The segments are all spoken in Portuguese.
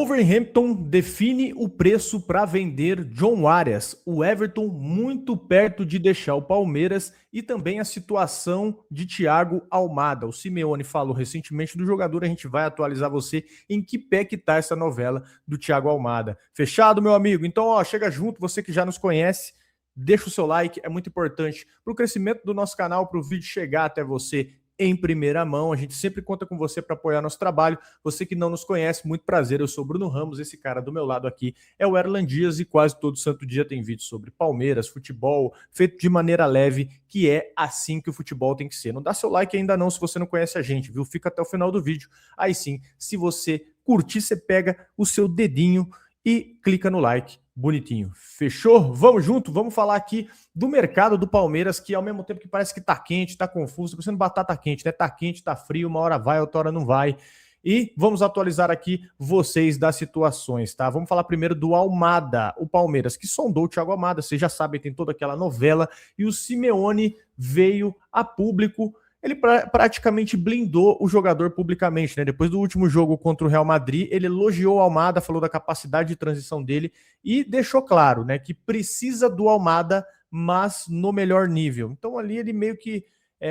Wolverhampton define o preço para vender John Arias. O Everton muito perto de deixar o Palmeiras e também a situação de Thiago Almada. O Simeone falou recentemente do jogador, a gente vai atualizar você em que pé que tá essa novela do Thiago Almada. Fechado, meu amigo? Então, chega junto, você que já nos conhece, deixa o seu like, é muito importante para o crescimento do nosso canal, para o vídeo chegar até você em primeira mão. A gente sempre conta com você para apoiar nosso trabalho. Você que não nos conhece, muito prazer, eu sou Bruno Ramos, esse cara do meu lado aqui é o Erlan Dias e quase todo santo dia tem vídeo sobre Palmeiras, futebol, feito de maneira leve, que é assim que o futebol tem que ser. Não dá seu like ainda não se você não conhece a gente, viu? Fica até o final do vídeo. Aí sim, se você curtir, você pega o seu dedinho e clica no like. Bonitinho. Fechou? Vamos junto, vamos falar aqui do mercado do Palmeiras, que ao mesmo tempo que parece que tá quente, tá confuso, tá parecendo batata quente, né? Tá quente, tá frio, uma hora vai, outra hora não vai. E vamos atualizar aqui vocês das situações, tá? Vamos falar primeiro do Almada, o Palmeiras, que sondou o Thiago Almada, vocês já sabem, tem toda aquela novela, e o Simeone veio a público. Ele praticamente blindou o jogador publicamente, né? Depois do último jogo contra o Real Madrid, ele elogiou o Almada, falou da capacidade de transição dele e deixou claro, né, que precisa do Almada, mas no melhor nível. Então ali ele meio que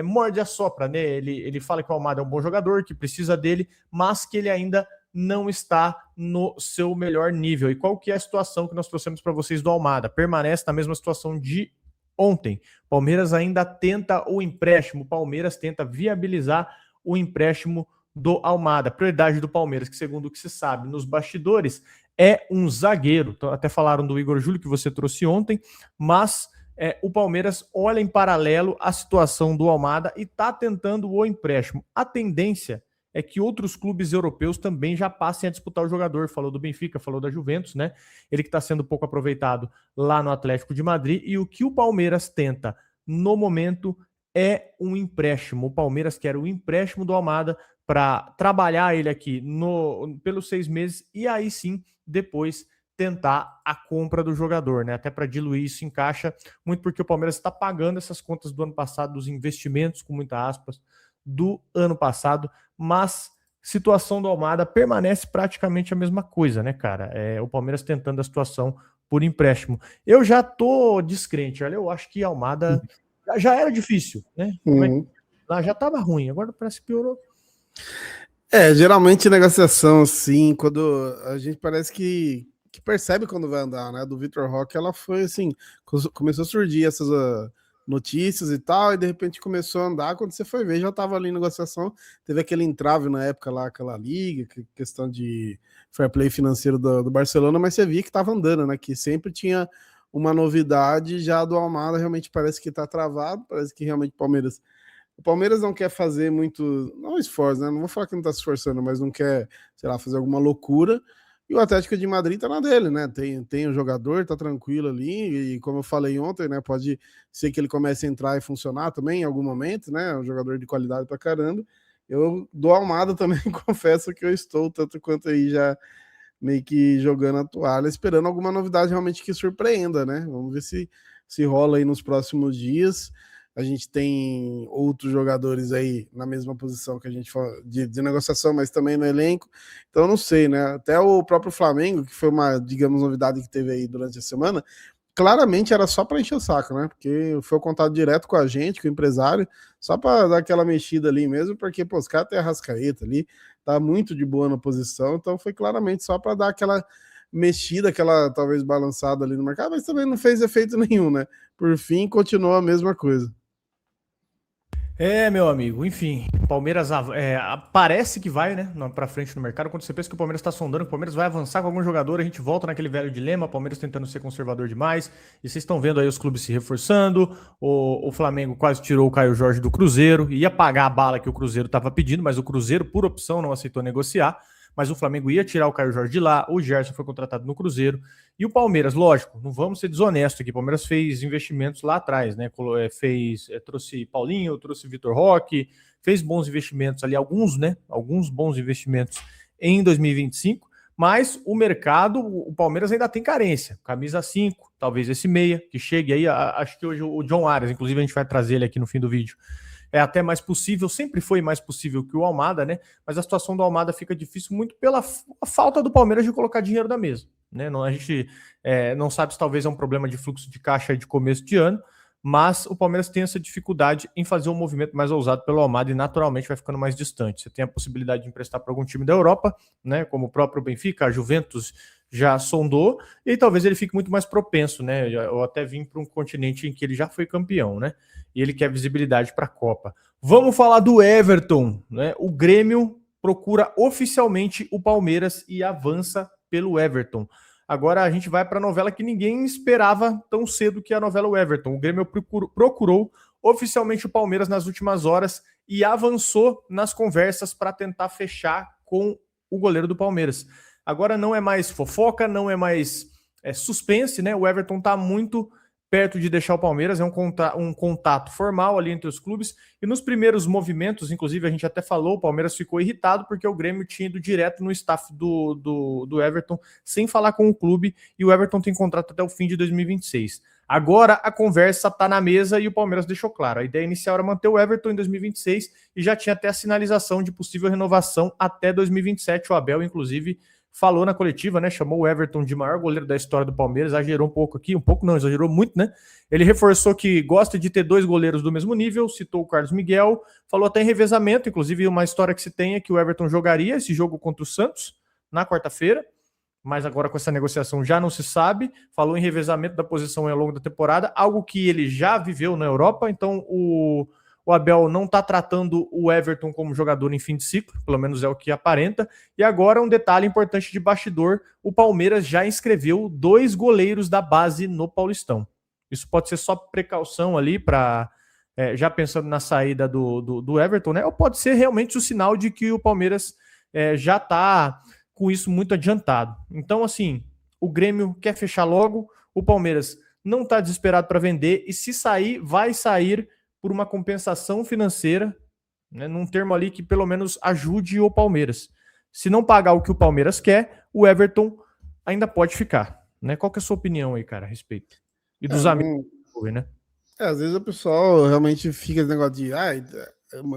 morde a sopra, né? Ele fala que o Almada é um bom jogador, que precisa dele, mas que ele ainda não está no seu melhor nível. E qual que é a situação que nós trouxemos para vocês do Almada? Permanece na mesma situação de ontem. Palmeiras ainda tenta o empréstimo, Palmeiras tenta viabilizar o empréstimo do Almada. Prioridade do Palmeiras, que segundo o que se sabe nos bastidores, é um zagueiro. Então, até falaram do Igor Júlio, que você trouxe ontem, mas o Palmeiras olha em paralelo a situação do Almada e está tentando o empréstimo. A tendência é que outros clubes europeus também já passem a disputar o jogador. Falou do Benfica, falou da Juventus, né? Ele que está sendo pouco aproveitado lá no Atlético de Madrid. E o que o Palmeiras tenta no momento é um empréstimo. O Palmeiras quer o empréstimo do Almada para trabalhar ele aqui pelos 6 meses e aí sim, depois tentar a compra do jogador, né? Até para diluir isso em caixa, muito porque o Palmeiras está pagando essas contas do ano passado, dos investimentos, com muitas aspas, do ano passado, mas situação do Almada permanece praticamente a mesma coisa, né, cara? O Palmeiras tentando a situação por empréstimo. Eu já tô descrente, olha, eu acho que Almada já era difícil, né? Lá já tava ruim, agora parece que piorou. Geralmente negociação assim, quando a gente parece que percebe quando vai andar, né? Do Vitor Roque, ela foi assim, começou a surgir essas notícias e tal, e de repente começou a andar, quando você foi ver, já estava ali em negociação, teve aquele entrave na época lá, aquela liga, questão de fair play financeiro do Barcelona, mas você via que estava andando, né? Que sempre tinha uma novidade, já do Almada realmente parece que está travado, parece que realmente o Palmeiras não quer fazer muito, não esforço, né? Não vou falar que não tá se esforçando, mas não quer, sei lá, fazer alguma loucura. E o Atlético de Madrid tá na dele, né? Tem o jogador, tá tranquilo ali. E como eu falei ontem, né? Pode ser que ele comece a entrar e funcionar também em algum momento, né? Um jogador de qualidade pra caramba. Eu do Almada também confesso que eu estou tanto quanto aí já meio que jogando a toalha, esperando alguma novidade realmente que surpreenda, né? Vamos ver se rola aí nos próximos dias. A gente tem outros jogadores aí na mesma posição que a gente fala de negociação, mas também no elenco. Então, não sei, né? Até o próprio Flamengo, que foi uma, digamos, novidade que teve aí durante a semana, claramente era só para encher o saco, né? Porque foi o contato direto com a gente, com o empresário, só para dar aquela mexida ali mesmo, porque, pô, os caras têm a Arrascaeta ali, tá muito de boa na posição, então foi claramente só para dar aquela mexida, aquela talvez balançada ali no mercado, mas também não fez efeito nenhum, né? Por fim, continuou a mesma coisa. Meu amigo, enfim, Palmeiras parece que vai, né, pra frente no mercado. Quando você pensa que o Palmeiras tá sondando, que o Palmeiras vai avançar com algum jogador, a gente volta naquele velho dilema, Palmeiras tentando ser conservador demais, e vocês estão vendo aí os clubes se reforçando, o Flamengo quase tirou o Caio Jorge do Cruzeiro, ia pagar a bala que o Cruzeiro tava pedindo, mas o Cruzeiro, por opção, não aceitou negociar, mas o Flamengo ia tirar o Caio Jorge de lá, o Gerson foi contratado no Cruzeiro, e o Palmeiras, lógico, não vamos ser desonestos aqui, o Palmeiras fez investimentos lá atrás, né, trouxe Paulinho, trouxe Vitor Roque, fez bons investimentos ali, alguns bons investimentos em 2025, mas o mercado, o Palmeiras ainda tem carência, camisa 5, talvez esse meia, que chegue aí, acho que hoje o John Arias, inclusive a gente vai trazer ele aqui no fim do vídeo, é até mais possível, sempre foi mais possível que o Almada, né? Mas a situação do Almada fica difícil muito pela falta do Palmeiras de colocar dinheiro na mesa, né? Não, a gente não sabe se talvez é um problema de fluxo de caixa de começo de ano, mas o Palmeiras tem essa dificuldade em fazer um movimento mais ousado pelo Almada e naturalmente vai ficando mais distante. Você tem a possibilidade de emprestar para algum time da Europa, né, como o próprio Benfica, a Juventus já sondou, e aí talvez ele fique muito mais propenso, né, ou até vir para um continente em que ele já foi campeão, né, e ele quer visibilidade para a Copa. Vamos falar do Everton, né, o Grêmio procura oficialmente o Palmeiras e avança pelo Everton. Agora a gente vai para a novela que ninguém esperava tão cedo, que é a novela Everton. O Grêmio procurou oficialmente o Palmeiras nas últimas horas e avançou nas conversas para tentar fechar com o goleiro do Palmeiras. Agora não é mais fofoca, não é mais suspense, né? O Everton está muito perto de deixar o Palmeiras, é um contato formal ali entre os clubes, e nos primeiros movimentos, inclusive a gente até falou, o Palmeiras ficou irritado porque o Grêmio tinha ido direto no staff do Everton, sem falar com o clube, e o Everton tem contrato até o fim de 2026. Agora a conversa está na mesa e o Palmeiras deixou claro, a ideia inicial era manter o Everton em 2026, e já tinha até a sinalização de possível renovação até 2027, o Abel, inclusive, falou na coletiva, né? Chamou o Everton de maior goleiro da história do Palmeiras, exagerou um pouco aqui, um pouco não, exagerou muito, né? Ele reforçou que gosta de ter 2 goleiros do mesmo nível, citou o Carlos Miguel, falou até em revezamento, inclusive uma história que se tem é que o Everton jogaria esse jogo contra o Santos na quarta-feira, mas agora com essa negociação já não se sabe, falou em revezamento da posição ao longo da temporada, algo que ele já viveu na Europa, então o Abel não está tratando o Everton como jogador em fim de ciclo, pelo menos é o que aparenta. E agora um detalhe importante de bastidor, o Palmeiras já inscreveu 2 goleiros da base no Paulistão. Isso pode ser só precaução ali para, já pensando na saída do Everton, né? Ou pode ser realmente o sinal de que o Palmeiras já está com isso muito adiantado. Então, assim, o Grêmio quer fechar logo, o Palmeiras não está desesperado para vender, e se sair, vai sair por uma compensação financeira, né, num termo ali que pelo menos ajude o Palmeiras. Se não pagar o que o Palmeiras quer, o Everton ainda pode ficar. Né? Qual que é a sua opinião aí, cara, a respeito? E dos amigos, né? Às vezes o pessoal realmente fica esse negócio de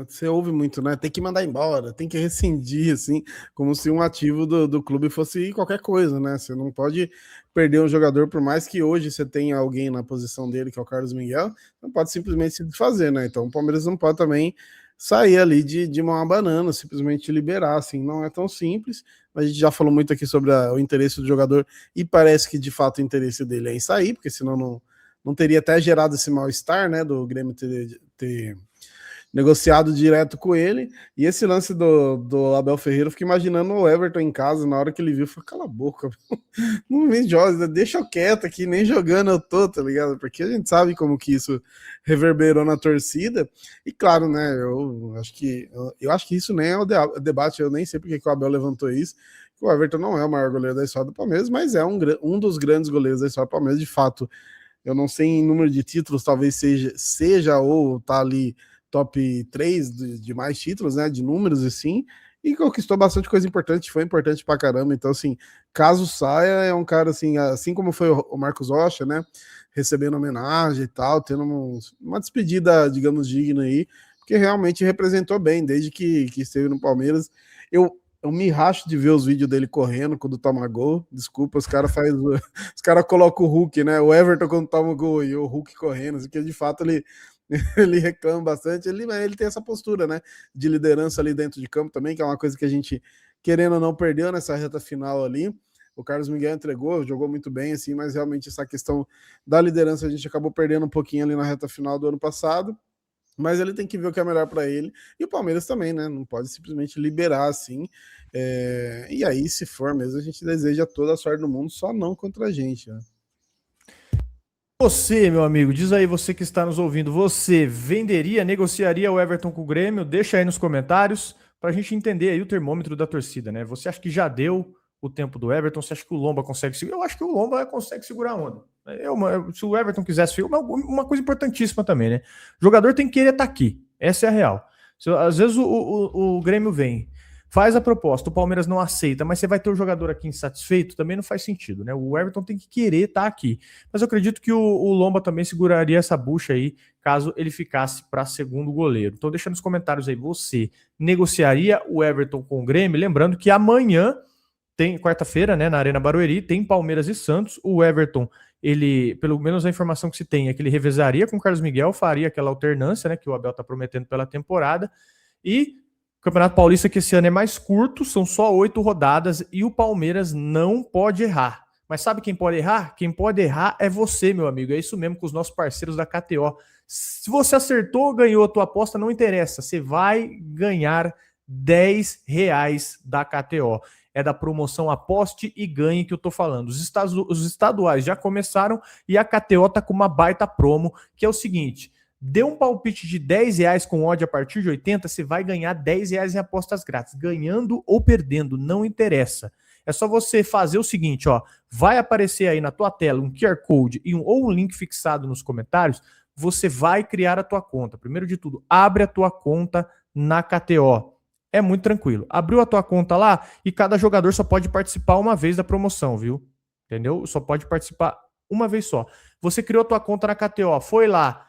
você ouve muito, né? Tem que mandar embora, tem que rescindir, assim, como se um ativo do clube fosse qualquer coisa, né? Você não pode perder um jogador, por mais que hoje você tenha alguém na posição dele, que é o Carlos Miguel, não pode simplesmente se desfazer, né? Então o Palmeiras não pode também sair ali de uma banana, simplesmente liberar, assim, não é tão simples. A gente já falou muito aqui sobre o interesse do jogador, e parece que de fato o interesse dele é em sair, porque senão não teria até gerado esse mal-estar, né, do Grêmio ter negociado direto com ele. E esse lance do Abel Ferreira, eu fico imaginando o Everton em casa, na hora que ele viu, falou, cala a boca, não me joga, deixa eu quieto aqui, nem jogando eu tô, tá ligado? Porque a gente sabe como que isso reverberou na torcida, e claro, né, eu acho que isso nem é o debate, eu nem sei porque que o Abel levantou isso. O Everton não é o maior goleiro da história do Palmeiras, mas é um dos grandes goleiros da história do Palmeiras, de fato. Eu não sei em número de títulos, talvez seja ou tá ali top 3 de mais títulos, né, de números assim, e conquistou bastante coisa importante, foi importante pra caramba. Então, assim, caso saia, é um cara assim como foi o Marcos Rocha, né, recebendo homenagem e tal, tendo uma despedida, digamos, digna aí, porque realmente representou bem, desde que esteve no Palmeiras. Eu me racho de ver os vídeos dele correndo quando toma gol. Desculpa, os caras colocam o Hulk, né? O Everton quando toma gol e o Hulk correndo, assim, que de fato ele reclama bastante. Ele tem essa postura, né? De liderança ali dentro de campo também, que é uma coisa que a gente, querendo ou não, perdeu nessa reta final ali. O Carlos Miguel entregou, jogou muito bem, assim, mas realmente essa questão da liderança a gente acabou perdendo um pouquinho ali na reta final do ano passado. Mas ele tem que ver o que é melhor para ele. E o Palmeiras também, né? Não pode simplesmente liberar assim. E aí, se for mesmo, a gente deseja toda a sorte do mundo, só não contra a gente, né? Você, meu amigo, diz aí, você que está nos ouvindo, você venderia, negociaria o Everton com o Grêmio? Deixa aí nos comentários para a gente entender aí o termômetro da torcida, né? Você acha que já deu o tempo do Everton? Você acha que o Lomba consegue segurar? Eu acho que o Lomba consegue segurar a onda. Se o Everton quisesse, uma coisa importantíssima também, né? O jogador tem que querer estar aqui. Essa é a real. Às vezes o Grêmio vem, Faz a proposta, o Palmeiras não aceita, mas você vai ter o jogador aqui insatisfeito, também não faz sentido, né? O Everton tem que querer estar aqui. Mas eu acredito que o Lomba também seguraria essa bucha aí, caso ele ficasse para segundo goleiro. Então deixa nos comentários aí, você negociaria o Everton com o Grêmio? Lembrando que amanhã, tem quarta-feira, né, na Arena Barueri, tem Palmeiras e Santos. O Everton, ele, pelo menos a informação que se tem é que ele revezaria com o Carlos Miguel, faria aquela alternância, né, que o Abel tá prometendo pela temporada. E o Campeonato Paulista, que esse ano é mais curto, são só 8 rodadas e o Palmeiras não pode errar. Mas sabe quem pode errar? Quem pode errar é você, meu amigo. É isso mesmo com os nossos parceiros da KTO. Se você acertou, ganhou a tua aposta, não interessa. Você vai ganhar R$10 da KTO. É da promoção Aposte e Ganhe que eu tô falando. Os estaduais já começaram e a KTO tá com uma baita promo, que é o seguinte: dê um palpite de R$10 com odd a partir de 80, você vai ganhar R$10 em apostas grátis. Ganhando ou perdendo, não interessa. É só você fazer o seguinte, ó, vai aparecer aí na tua tela um QR Code ou um link fixado nos comentários, você vai criar a tua conta. Primeiro de tudo, abre a tua conta na KTO. É muito tranquilo. Abriu a tua conta lá e cada jogador só pode participar uma vez da promoção, viu? Entendeu? Só pode participar uma vez só. Você criou a tua conta na KTO, foi lá,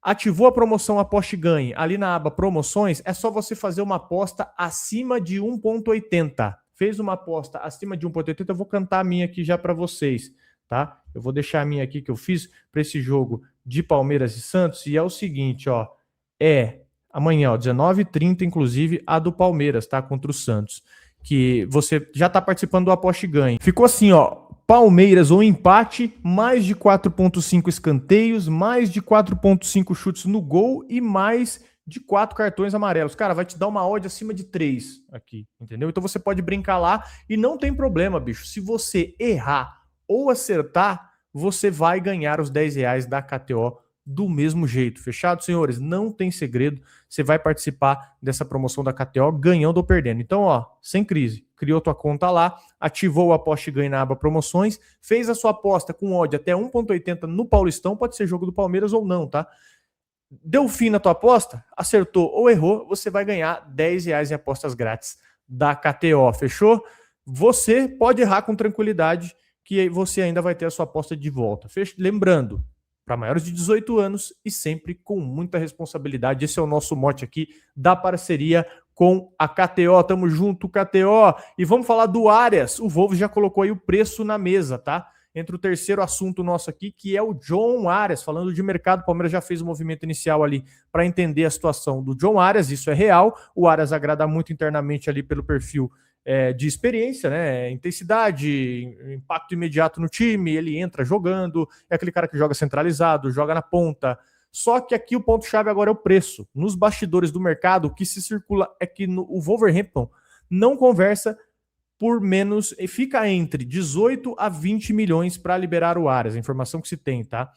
ativou a promoção Aposte e Ganhe, ali na aba promoções, é só você fazer uma aposta acima de 1,80. Fez uma aposta acima de 1,80, eu vou cantar a minha aqui já para vocês, tá? Eu vou deixar a minha aqui que eu fiz para esse jogo de Palmeiras e Santos, e é o seguinte, ó, amanhã, ó, 19h30, inclusive, a do Palmeiras, tá? Contra o Santos. Que você já tá participando do Aposte e Ganhe. Ficou assim, ó, Palmeiras ou empate, mais de 4,5 escanteios, mais de 4,5 chutes no gol e mais de 4 cartões amarelos. Cara, vai te dar uma odd acima de 3 aqui, entendeu? Então você pode brincar lá e não tem problema, bicho. Se você errar ou acertar, você vai ganhar os R$10 da KTO do mesmo jeito. Fechado, senhores? Não tem segredo. Você vai participar dessa promoção da KTO ganhando ou perdendo. Então, ó, sem crise. Criou tua conta lá, ativou o Aposte e Ganhe na aba promoções, fez a sua aposta com odd até 1,80 no Paulistão, pode ser jogo do Palmeiras ou não, tá? Deu fim na tua aposta, acertou ou errou, você vai ganhar R$10 em apostas grátis da KTO, fechou? Você pode errar com tranquilidade, que você ainda vai ter a sua aposta de volta. Lembrando, para maiores de 18 anos e sempre com muita responsabilidade. Esse é o nosso mote aqui da parceria com a KTO. Tamo junto, KTO. E vamos falar do Arias. O Wolves já colocou aí o preço na mesa, tá? Entre o terceiro assunto nosso aqui, que é o John Arias. Falando de mercado, o Palmeiras já fez o movimento inicial ali para entender a situação do John Arias. Isso é real. O Arias agrada muito internamente ali pelo perfil de experiência, né? Intensidade, impacto imediato no time, ele entra jogando, é aquele cara que joga centralizado, joga na ponta. Só que aqui o ponto-chave agora é o preço. Nos bastidores do mercado, o que se circula é que o Wolverhampton não conversa por menos, e fica entre 18 a 20 milhões para liberar o Arias, a informação que se tem, tá?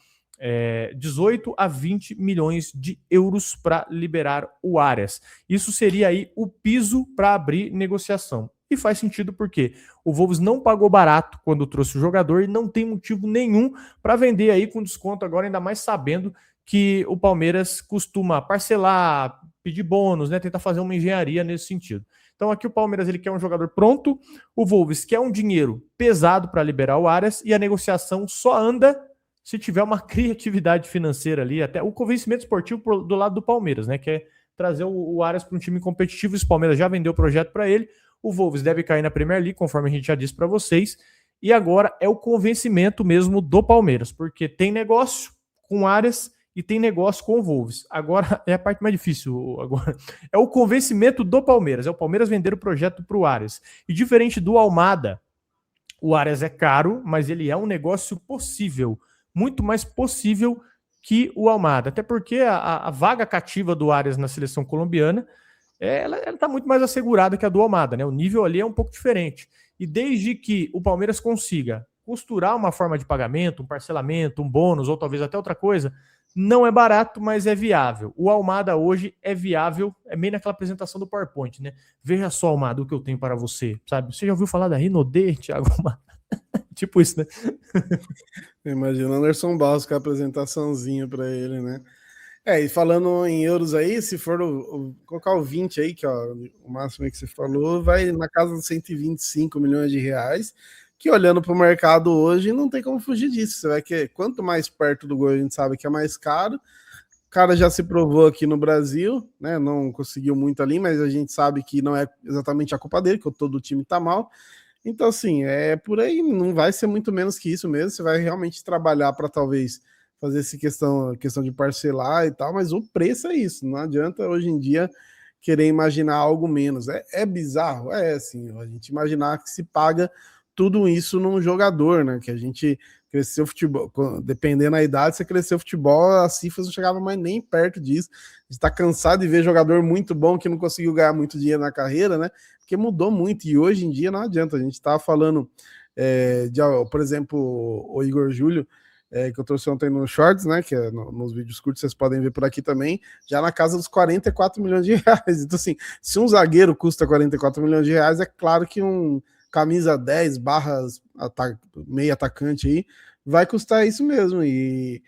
18 a 20 milhões de euros para liberar o Arias. Isso seria aí o piso para abrir negociação. E faz sentido porque o Wolves não pagou barato quando trouxe o jogador e não tem motivo nenhum para vender aí com desconto agora, ainda mais sabendo que o Palmeiras costuma parcelar, pedir bônus, né, tentar fazer uma engenharia nesse sentido. Então aqui o Palmeiras ele quer um jogador pronto, o Wolves quer um dinheiro pesado para liberar o Arias e a negociação só anda se tiver uma criatividade financeira ali, até o convencimento esportivo do lado do Palmeiras, né, que é trazer o Arias para um time competitivo. O Palmeiras já vendeu o projeto para ele. O Wolves deve cair na Premier League, conforme a gente já disse para vocês. E agora é o convencimento mesmo do Palmeiras, porque tem negócio com Arias e tem negócio com o Wolves. Agora é a parte mais difícil. Agora é o convencimento do Palmeiras. É o Palmeiras vender o projeto para o Arias. E diferente do Almada, o Arias é caro, mas ele é um negócio possível. Muito mais possível que o Almada. Até porque a vaga cativa do Arias na seleção colombiana ela está muito mais assegurada que a do Almada, né? O nível ali é um pouco diferente. E desde que o Palmeiras consiga costurar uma forma de pagamento, um parcelamento, um bônus ou talvez até outra coisa, não é barato, mas é viável. O Almada hoje é viável, é meio naquela apresentação do PowerPoint, né? Veja só, Almada, o que eu tenho para você, sabe? Você já ouviu falar da Rinodê, Thiago? Tipo isso, né? Imagina o Anderson Barros com a apresentaçãozinha para ele, né? E falando em euros aí, se for colocar o 20 aí, que ó, o máximo aí que você falou, vai na casa dos 125 milhões de reais, que olhando para o mercado hoje, não tem como fugir disso. Você vai que quanto mais perto do gol a gente sabe que é mais caro. O cara já se provou aqui no Brasil, né? Não conseguiu muito ali, mas a gente sabe que não é exatamente a culpa dele, que todo o time tá mal. Então, assim, é por aí, não vai ser muito menos que isso mesmo. Você vai realmente trabalhar para talvez fazer essa questão de parcelar e tal, mas o preço é isso. Não adianta hoje em dia querer imaginar algo menos. É bizarro, assim, a gente imaginar que se paga tudo isso num jogador, né? Que a gente cresceu futebol, dependendo da idade, você cresceu futebol, as cifras não chegavam mais nem perto disso. A gente tá cansado de ver jogador muito bom que não conseguiu ganhar muito dinheiro na carreira, né? Porque mudou muito e hoje em dia não adianta. A gente tava falando por exemplo, o Igor Júlio, que eu trouxe ontem no Shorts, né? Que nos vídeos curtos vocês podem ver por aqui também, já na casa dos 44 milhões de reais. Então, assim, se um zagueiro custa 44 milhões de reais, é claro que um camisa 10 barras meio atacante aí vai custar isso mesmo. E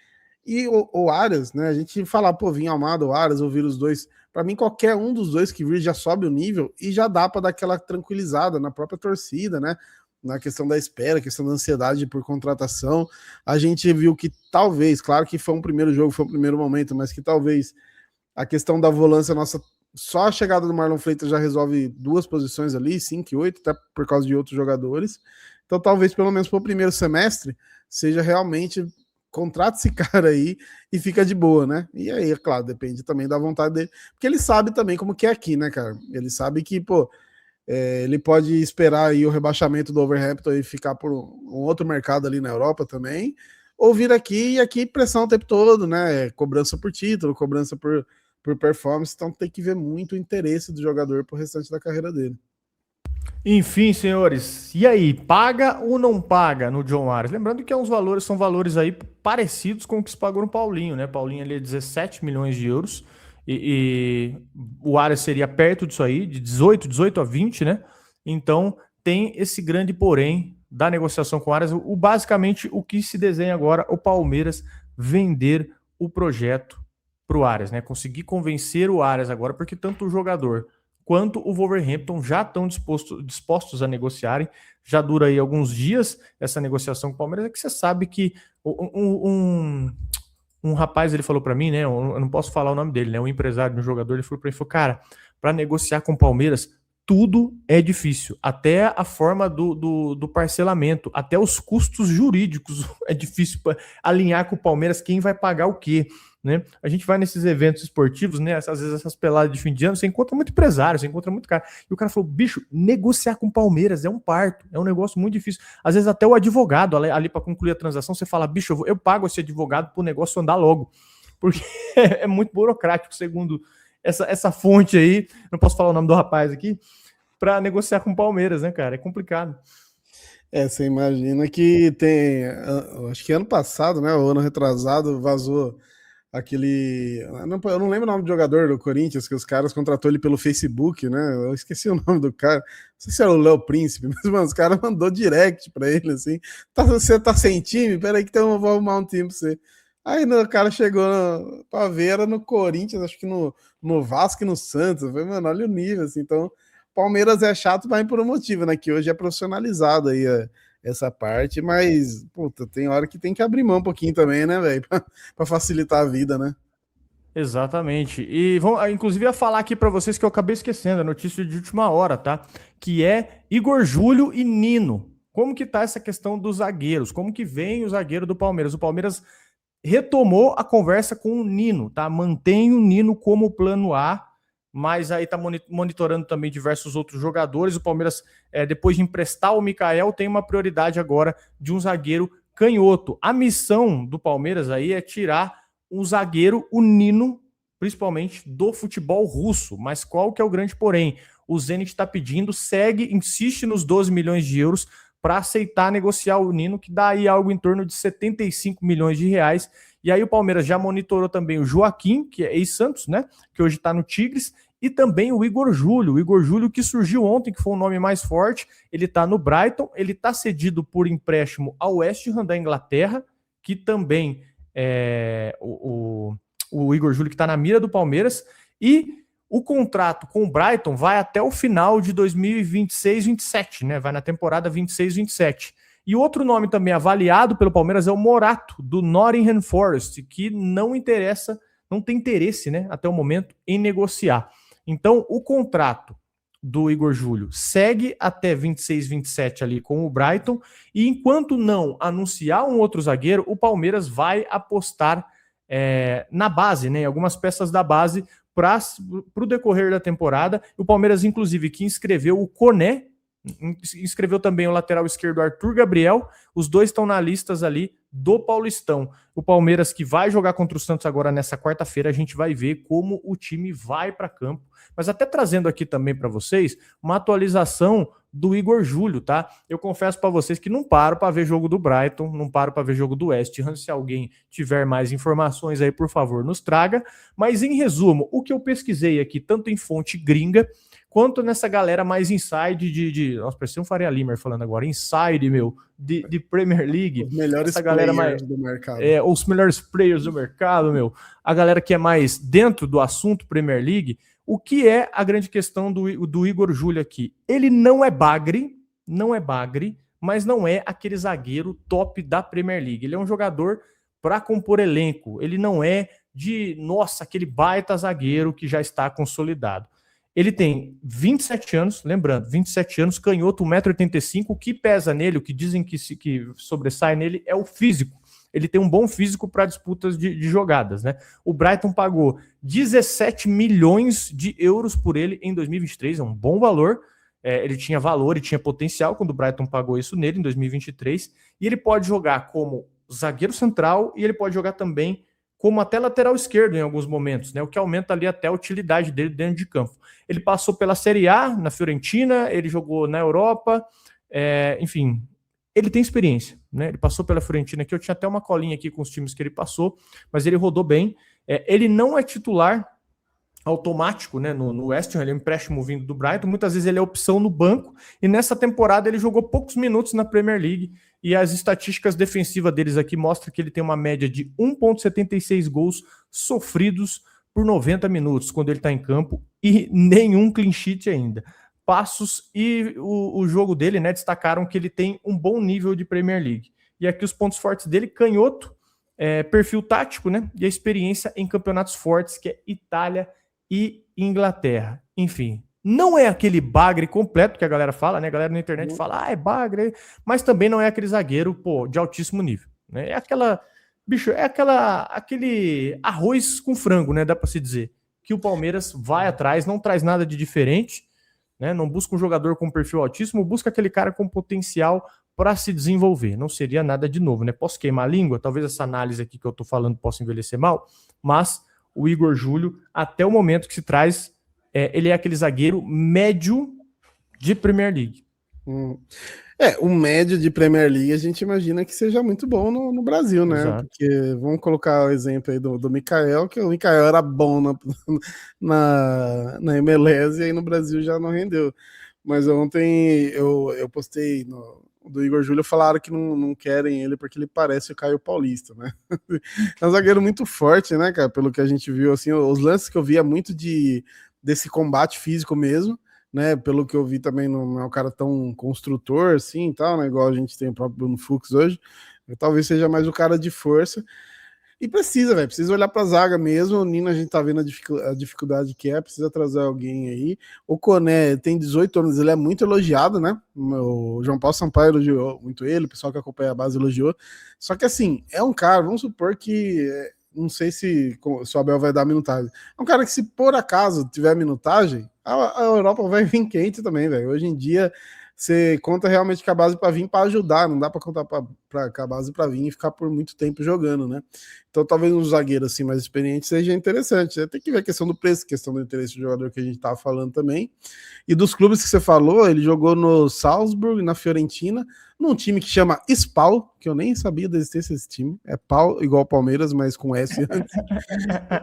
o Arias, né? A gente falar, pô, Vinha Almada, o Arias, ouvir os dois. Para mim, qualquer um dos dois que vir já sobe o nível e já dá para dar aquela tranquilizada na própria torcida, né? Na questão da espera, questão da ansiedade por contratação. A gente viu que talvez, claro que foi um primeiro jogo, foi um primeiro momento, mas que talvez a questão da volância nossa, só a chegada do Marlon Freitas já resolve 2 posições ali, 5 e 8, até por causa de outros jogadores. Então talvez pelo menos para o primeiro semestre seja realmente contrata esse cara aí e fica de boa, né? E aí, é claro, depende também da vontade dele, porque ele sabe também como que é aqui, né, cara? Ele sabe que, pô, ele pode esperar aí o rebaixamento do Wolverhampton e ficar por um outro mercado ali na Europa também, ou vir aqui e aqui pressão o tempo todo, né? Cobrança por título, cobrança por performance, então tem que ver muito o interesse do jogador pro restante da carreira dele. Enfim, senhores, e aí, paga ou não paga no John Arias? Lembrando que são valores aí parecidos com o que se pagou no Paulinho, né? Paulinho ali é 17 milhões de euros e o Arias seria perto disso aí, de 18 a 20, né? Então tem esse grande porém da negociação com o Arias. Basicamente, o que se desenha agora, o Palmeiras vender o projeto para o Arias, né? Conseguir convencer o Arias agora, porque tanto o jogador quanto o Wolverhampton já estão dispostos a negociarem. Já dura aí alguns dias essa negociação com o Palmeiras. É que você sabe que um rapaz, ele falou para mim, né? Eu não posso falar o nome dele, né? Um empresário de um jogador, ele falou para mim, cara, para negociar com o Palmeiras, tudo é difícil. Até a forma do parcelamento, até os custos jurídicos é difícil alinhar com o Palmeiras quem vai pagar o quê. Né? A gente vai nesses eventos esportivos, né? Às vezes essas peladas de fim de ano, você encontra muito empresário, você encontra muito cara. E o cara falou, bicho, negociar com o Palmeiras é um parto, é um negócio muito difícil. Às vezes até o advogado ali para concluir a transação, você fala, bicho, eu pago esse advogado pro negócio andar logo. Porque é muito burocrático, segundo essa fonte aí, não posso falar o nome do rapaz aqui, para negociar com o Palmeiras, né, cara? É complicado. Você imagina que tem, acho que ano passado, né, o ano retrasado, vazou aquele. Eu não lembro o nome do jogador do Corinthians, que os caras contratou ele pelo Facebook, né? Eu esqueci o nome do cara. Não sei se era o Léo Príncipe, mas, mano, os caras mandou direct pra ele, assim. Você tá sem time? Peraí que eu vou arrumar um time pra você. Aí o cara chegou pra ver, era no Corinthians, acho que no Vasco e no Santos. Eu falei, mano, olha o nível, assim. Então, Palmeiras é chato, mas por um motivo, né? Que hoje é profissionalizado aí essa parte, mas, puta, tem hora que tem que abrir mão um pouquinho também, né, velho? Pra facilitar a vida, né? Exatamente. E vamos, inclusive, ia falar aqui para vocês que eu acabei esquecendo, a notícia de última hora, tá? Que é Igor Júlio e Nino. Como que tá essa questão dos zagueiros? Como que vem o zagueiro do Palmeiras? O Palmeiras retomou a conversa com o Nino, tá? Mantém o Nino como plano A, mas aí tá monitorando também diversos outros jogadores. O Palmeiras, depois de emprestar o Mikael, tem uma prioridade agora de um zagueiro canhoto. A missão do Palmeiras aí é tirar um zagueiro, o Nino, principalmente do futebol russo. Mas qual que é o grande porém? O Zenit está pedindo, insiste nos 12 milhões de euros para aceitar negociar o Nino, que dá aí algo em torno de 75 milhões de reais. E aí o Palmeiras já monitorou também o Joaquim, que é ex-Santos, né? Que hoje está no Tigres, e também o Igor Júlio. O Igor Júlio que surgiu ontem, que foi o nome mais forte. Ele está no Brighton, ele está cedido por empréstimo ao West Ham da Inglaterra, que também o Igor Júlio que está na mira do Palmeiras, e o contrato com o Brighton vai até o final de 2026-27, né? Vai na temporada 26-27. E outro nome também avaliado pelo Palmeiras é o Morato, do Nottingham Forest, que não tem interesse, né, até o momento, em negociar. Então, o contrato do Igor Júlio segue até 26-27 ali com o Brighton, e enquanto não anunciar um outro zagueiro, o Palmeiras vai apostar na base, né, em algumas peças da base, para o decorrer da temporada. O Palmeiras, inclusive, que inscreveu o Koné, inscreveu também o lateral esquerdo Arthur Gabriel, os dois estão na listas ali do Paulistão. O Palmeiras que vai jogar contra o Santos agora nessa quarta-feira, a gente vai ver como o time vai para campo, mas até trazendo aqui também para vocês uma atualização do Igor Júlio, tá? Eu confesso para vocês que não paro para ver jogo do Brighton, não paro para ver jogo do West Ham. Se alguém tiver mais informações aí, por favor, nos traga. Mas em resumo, o que eu pesquisei aqui, tanto em fonte gringa, quanto nessa galera mais inside nossa, parecia um Faria Limer falando agora, inside, de Premier League. Os melhores essa galera players do mercado. Os melhores players do mercado, a galera que é mais dentro do assunto Premier League. O que é a grande questão do Igor Júlio aqui? Ele não é bagre, mas não é aquele zagueiro top da Premier League. Ele é um jogador para compor elenco. Ele não é aquele baita zagueiro que já está consolidado. Ele tem 27 anos, lembrando, 27 anos, canhoto, 1,85 m. O que pesa nele, o que dizem que sobressai nele é o físico. Ele tem um bom físico para disputas de jogadas, né? O Brighton pagou 17 milhões de euros por ele em 2023, é um bom valor. Ele tinha valor e tinha potencial quando o Brighton pagou isso nele em 2023. E ele pode jogar como zagueiro central e ele pode jogar também como até lateral esquerdo em alguns momentos, né? O que aumenta ali até a utilidade dele dentro de campo. Ele passou pela Série A na Fiorentina, ele jogou na Europa, enfim, ele tem experiência, né? Ele passou pela Fiorentina aqui, eu tinha até uma colinha aqui com os times que ele passou, mas ele rodou bem. Ele não é titular automático, né, no West Ham, ele é um empréstimo vindo do Brighton, muitas vezes ele é opção no banco, e nessa temporada ele jogou poucos minutos na Premier League, e as estatísticas defensivas deles aqui mostram que ele tem uma média de 1,76 gols sofridos por 90 minutos, quando ele está em campo, e nenhum clean sheet ainda. Passos e o jogo dele, né, destacaram que ele tem um bom nível de Premier League. E aqui os pontos fortes dele, canhoto, perfil tático, né, e a experiência em campeonatos fortes, que é Itália e Inglaterra. Enfim, não é aquele bagre completo que a galera fala, né? A galera na internet fala, é bagre, mas também não é aquele zagueiro, de altíssimo nível, né? Aquele arroz com frango, né? Dá para se dizer. Que o Palmeiras vai atrás, não traz nada de diferente, né? Não busca um jogador com perfil altíssimo, busca aquele cara com potencial para se desenvolver. Não seria nada de novo, né? Posso queimar a língua? Talvez essa análise aqui que eu tô falando possa envelhecer mal, mas o Igor Júlio, até o momento que se traz, ele é aquele zagueiro médio de Premier League. O médio de Premier League a gente imagina que seja muito bom no Brasil, né? Exato. Porque vamos colocar o exemplo aí do Mikael, que o Mikael era bom na MLS e aí no Brasil já não rendeu. Mas ontem eu postei do Igor Júlio, falaram que não querem ele porque ele parece o Caio Paulista, né? É um zagueiro muito forte, né, cara? Pelo que a gente viu, assim, os lances que eu vi é muito desse combate físico mesmo, né? Pelo que eu vi também, não é um cara tão construtor, assim, tal, né? Igual a gente tem o próprio Bruno Fux hoje. Talvez seja mais o cara de força. E precisa olhar para a zaga mesmo. O Nino, a gente tá vendo a dificuldade que precisa trazer alguém aí. O Koné tem 18 anos, ele é muito elogiado, né? O João Paulo Sampaio elogiou muito ele, o pessoal que acompanha a base elogiou. Só que assim, é um cara, vamos supor que, não sei se o Abel vai dar minutagem. É um cara que, se por acaso tiver minutagem, a Europa vai vir quente também, velho. Hoje em dia, você conta realmente com a base para vir para ajudar, não dá para contar com a base para vir e ficar por muito tempo jogando, né? Então talvez um zagueiro assim mais experiente seja interessante, né? Tem que ver a questão do preço, questão do interesse do jogador que a gente estava falando também. E dos clubes que você falou, ele jogou no Salzburg, na Fiorentina, num time que chama SPAL, que eu nem sabia da existência desse time. É pau igual Palmeiras, mas com S antes.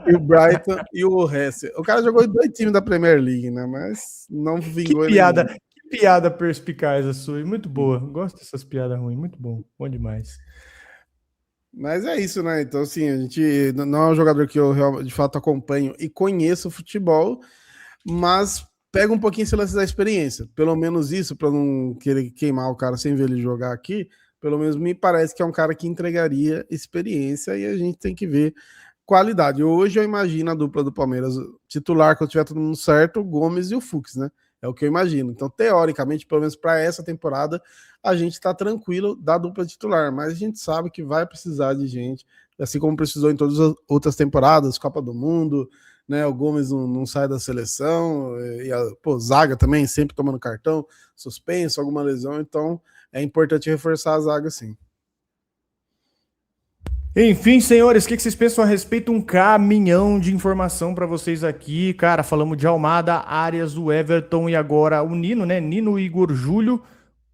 E o Brighton e o Hesse. O cara jogou em 2 times da Premier League, né? Mas não vingou. Que piada perspicaz a sua, muito boa. Gosto dessas piadas ruins, muito bom demais. Mas é isso, né? Então, assim, a gente não é um jogador que eu de fato acompanho e conheço o futebol, mas pega um pouquinho esse lance da experiência. Pelo menos isso, para não querer queimar o cara sem ver ele jogar aqui, pelo menos me parece que é um cara que entregaria experiência e a gente tem que ver qualidade. Hoje eu imagino a dupla do Palmeiras titular, quando tiver todo mundo certo, o Gomes e o Fux, né? É o que eu imagino. Então, teoricamente, pelo menos para essa temporada, a gente está tranquilo da dupla titular, mas a gente sabe que vai precisar de gente, assim como precisou em todas as outras temporadas, Copa do Mundo, né? O Gomes não sai da seleção, e a zaga também, sempre tomando cartão, suspenso, alguma lesão, então é importante reforçar a zaga, sim. Enfim, senhores, o que vocês pensam a respeito? Um caminhão de informação para vocês aqui. Cara, falamos de Almada, Arias, o Everton e agora o Nino, né? Nino, Igor, Júlio,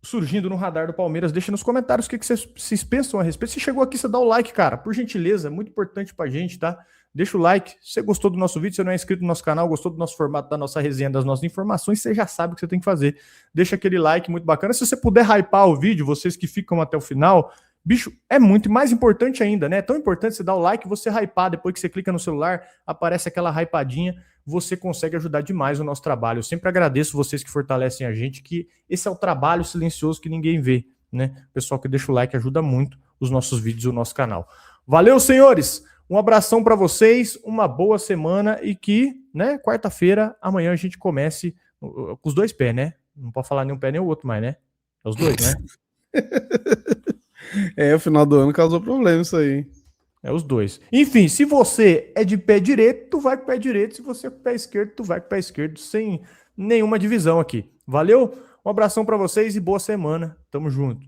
surgindo no radar do Palmeiras. Deixa nos comentários o que vocês pensam a respeito. Se chegou aqui, você dá o like, cara, por gentileza, muito importante pra gente, tá? Deixa o like. Se você gostou do nosso vídeo, se você não é inscrito no nosso canal, gostou do nosso formato, da nossa resenha, das nossas informações, você já sabe o que você tem que fazer. Deixa aquele like muito bacana. Se você puder hypar o vídeo, vocês que ficam até o final, bicho, é muito mais importante ainda, né? É tão importante você dar o like, você hypar, depois que você clica no celular, aparece aquela hypadinha, você consegue ajudar demais o nosso trabalho. Eu sempre agradeço vocês que fortalecem a gente, que esse é o trabalho silencioso que ninguém vê, né? O pessoal que deixa o like ajuda muito os nossos vídeos e o nosso canal. Valeu, senhores! Um abração para vocês, uma boa semana e que, né, quarta-feira, amanhã a gente comece com os dois pés, né? Não pode falar nem um pé nem o outro mais, né? É os dois, né? O final do ano causou problema isso aí. É os dois. Enfim, se você é de pé direito, tu vai com o pé direito. Se você é com o pé esquerdo, tu vai com o pé esquerdo, sem nenhuma divisão aqui. Valeu? Um abração para vocês e boa semana. Tamo junto.